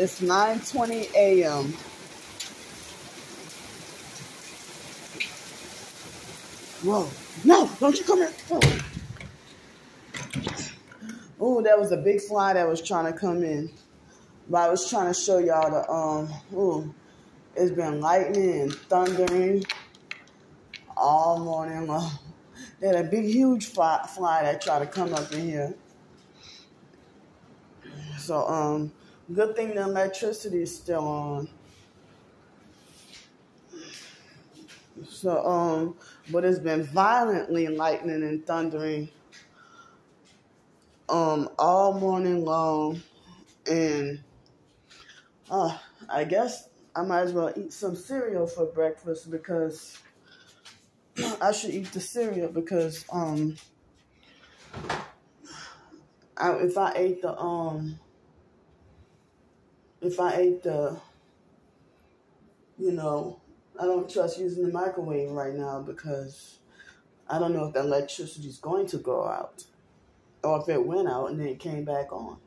It's 9:20 a.m. Whoa. No, don't you come here. Oh, that was a big fly that was trying to come in. But I was trying to show y'all the, it's been lightning and thundering all morning long. They had a big, huge fly that tried to come up in here. So, good thing the electricity is still on. So, but it's been violently lightning and thundering, all morning long. And, I guess I might as well eat some cereal for breakfast because I should eat the cereal because, if I ate the, I don't trust using the microwave right now because I don't know if the electricity is going to go out or if it went out and then it came back on.